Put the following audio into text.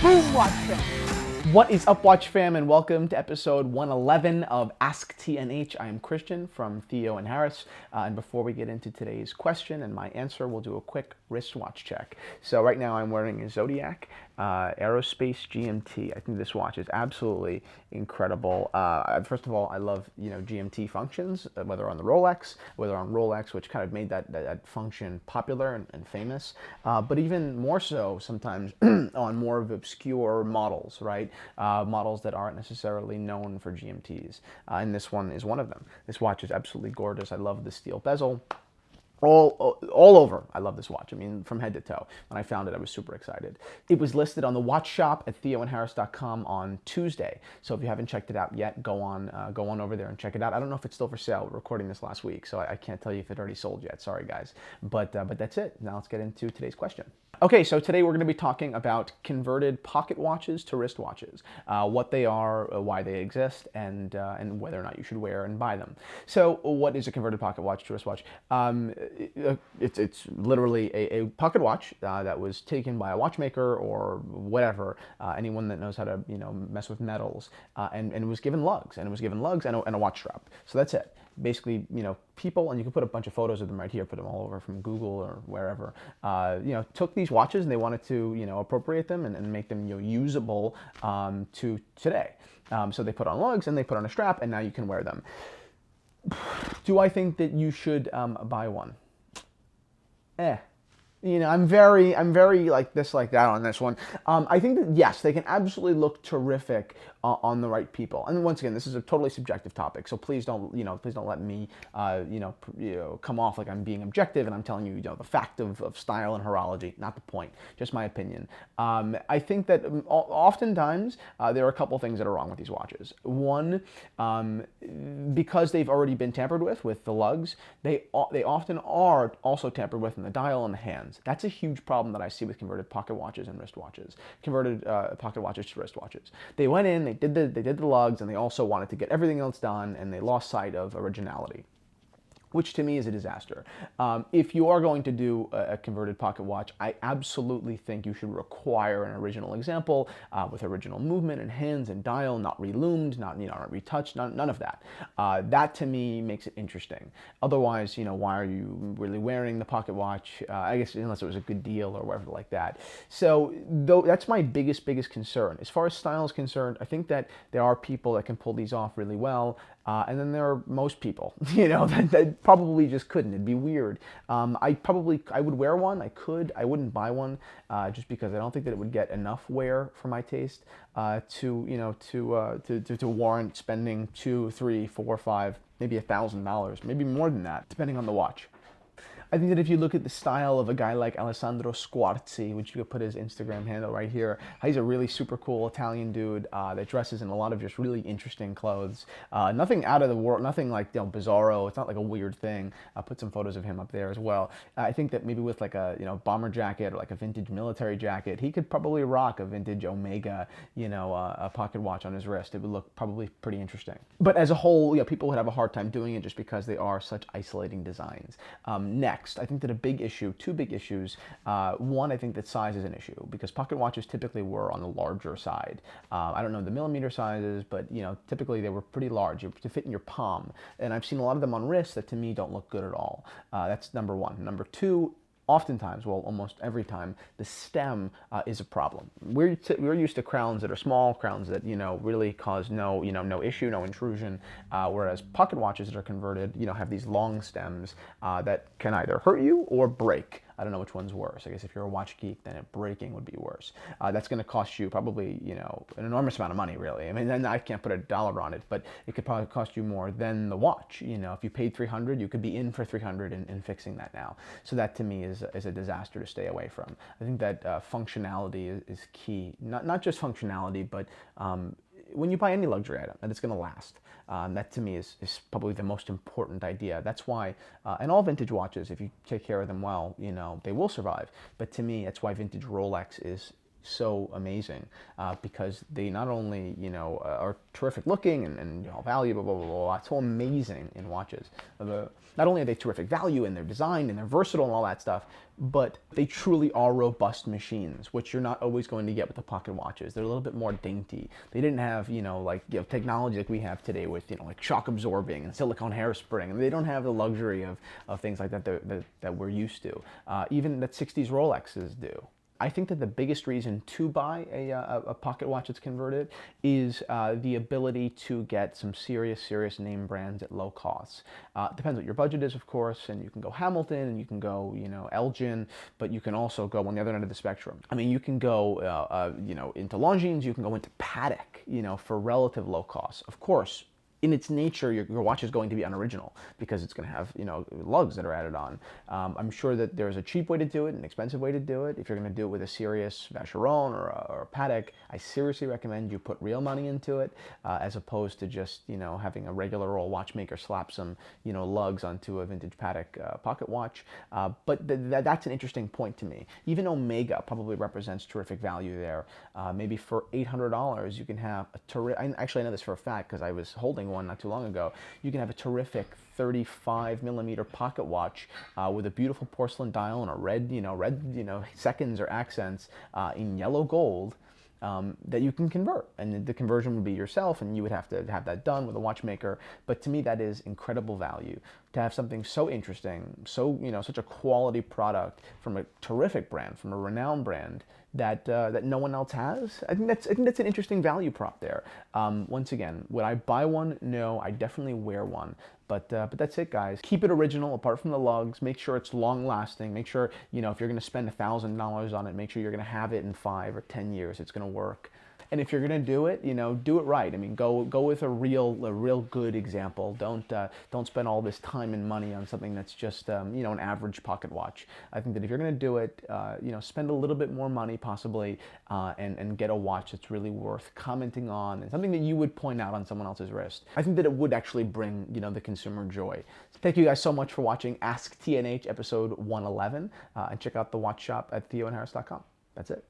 Boom, Watch fam! What is up, Watch fam, and welcome to episode 111 of Ask TNH. I am Christian from Theo and Harris, and before we get into today's question and my answer, we'll do a quick wristwatch check. So right now I'm wearing a Zodiac Aerospace GMT. I think this watch is absolutely incredible. First of all, I love GMT functions, whether on the Rolex, whether on Rolex, which kind of made that function popular and famous, but even more so sometimes on more of obscure models, right? Models that aren't necessarily known for GMTs, and this one is one of them. This watch is absolutely gorgeous. I love the steel bezel. All over. I love this watch. I mean, from head to toe. When I found it, I was super excited. It was listed on the watch shop at theoandharris.com on Tuesday. So if you haven't checked it out yet, go on over there and check it out. I don't know if it's still for sale. We're recording this last week, so I can't tell you if it already sold yet. Sorry, guys. But that's it. Now let's get into today's question. Okay, so today we're going to be talking about converted pocket watches to wristwatches, what they are, why they exist, and whether or not you should wear and buy them. So, what is a converted pocket watch to wristwatch? It's literally a pocket watch that was taken by a watchmaker or whatever, anyone that knows how to mess with metals, and was given lugs, and a watch strap. So that's it. Basically, people, and you can put a bunch of photos of them right here, put them all over from Google or wherever, took these watches and they wanted to, appropriate them and make them, usable to today. So they put on lugs and they put on a strap, and now you can wear them. Do I think that you should buy one? I'm very like this, like that on this one. I think that yes, they can absolutely look terrific on the right people. And once again, this is a totally subjective topic, so please don't let me come off like I'm being objective and I'm telling you the fact of style and horology. Not the point, just my opinion. I think that oftentimes there are a couple things that are wrong with these watches. One, because they've already been tampered with the lugs, they often are also tampered with in the dial and the hands. That's a huge problem that I see with converted pocket watches and wristwatches. Converted pocket watches to wristwatches. They went in, they did the lugs, and they also wanted to get everything else done, and they lost sight of originality, which to me is a disaster. If you are going to do a converted pocket watch, I absolutely think you should require an original example with original movement and hands and dial, not reloomed, not retouched, none of that. That to me makes it interesting. Otherwise, why are you really wearing the pocket watch? I guess unless it was a good deal or whatever like that. So that's my biggest concern. As far as style is concerned, I think that there are people that can pull these off really well. And then there are most people, that probably just couldn't. It'd be weird. I would wear one. I wouldn't buy one, just because I don't think that it would get enough wear for my taste to warrant spending $2, $3, $4, $5, maybe $1,000, maybe more than that, depending on the watch. I think that if you look at the style of a guy like Alessandro Squarzi, which you could put his Instagram handle right here, he's a really super cool Italian dude that dresses in a lot of just really interesting clothes. Nothing out of the world, nothing like bizarro. It's not like a weird thing. I'll put some photos of him up there as well. I think that maybe with like a bomber jacket or like a vintage military jacket, he could probably rock a vintage Omega, a pocket watch on his wrist. It would look probably pretty interesting. But as a whole, people would have a hard time doing it just because they are such isolating designs. Next, I think that two big issues. One, I think that size is an issue because pocket watches typically were on the larger side. I don't know the millimeter sizes, but typically they were pretty large to fit in your palm. And I've seen a lot of them on wrists that to me don't look good at all. That's number one. Number two, oftentimes, well, almost every time, the stem is a problem. We're used to crowns that are small, crowns that really cause no issue, no intrusion. Whereas pocket watches that are converted, have these long stems that can either hurt you or break. I don't know which one's worse. I guess if you're a watch geek, then breaking would be worse. That's going to cost you probably, an enormous amount of money, really. I mean, then I can't put a dollar on it, but it could probably cost you more than the watch. If you paid $300, you could be in for $300 in fixing that now. So that to me is a disaster to stay away from. I think that functionality is key. Not just functionality, but when you buy any luxury item, that it's going to last. That to me is probably the most important idea. That's why, and all vintage watches, if you take care of them well, they will survive. But to me, that's why vintage Rolex is so amazing because they not only, are terrific looking and value, blah, blah, blah, blah, it's so amazing in watches. Not only are they terrific value in their design and they're versatile and all that stuff, but they truly are robust machines, which you're not always going to get with the pocket watches. They're a little bit more dainty. They didn't have, technology like we have today with, like shock absorbing and silicone hairspring. And they don't have the luxury of things like that that we're used to. Even that 60s Rolexes do. I think that the biggest reason to buy a pocket watch that's converted is the ability to get some serious name brands at low costs. Depends what your budget is, of course, and you can go Hamilton and you can go, Elgin, but you can also go on the other end of the spectrum. I mean, you can go, into Longines, you can go into Patek, for relative low costs. Of course, in its nature, your watch is going to be unoriginal because it's going to have, lugs that are added on. I'm sure that there's a cheap way to do it, an expensive way to do it. If you're going to do it with a serious Vacheron or a Patek, I seriously recommend you put real money into it as opposed to just, having a regular old watchmaker slap some, lugs onto a vintage Patek pocket watch. But that's an interesting point to me. Even Omega probably represents terrific value there. Maybe for $800, you can have a terrific, actually I know this for a fact because I was holding one not too long ago. You can have a terrific 35 millimeter pocket watch with a beautiful porcelain dial and a red seconds or accents in yellow gold that you can convert, and the conversion would be yourself, and you would have to have that done with a watchmaker. But to me, that is incredible value to have something so interesting, so such a quality product from a terrific brand, from a renowned brand that no one else has. I think that's an interesting value prop there. Once again, would I buy one? No, I definitely wear one. But that's it, guys. Keep it original, apart from the lugs. Make sure it's long lasting. Make sure, if you're going to spend $1,000 on it, make sure you're going to have it in 5 or 10 years. It's going to work. And if you're going to do it, do it right. I mean, go with a real good example. Don't spend all this time and money on something that's just an average pocket watch. I think that if you're going to do it, spend a little bit more money possibly, and get a watch that's really worth commenting on and something that you would point out on someone else's wrist. I think that it would actually bring the consumer joy. Thank you guys so much for watching Ask TNH episode 111, and check out the watch shop at theoandharris.com. That's it.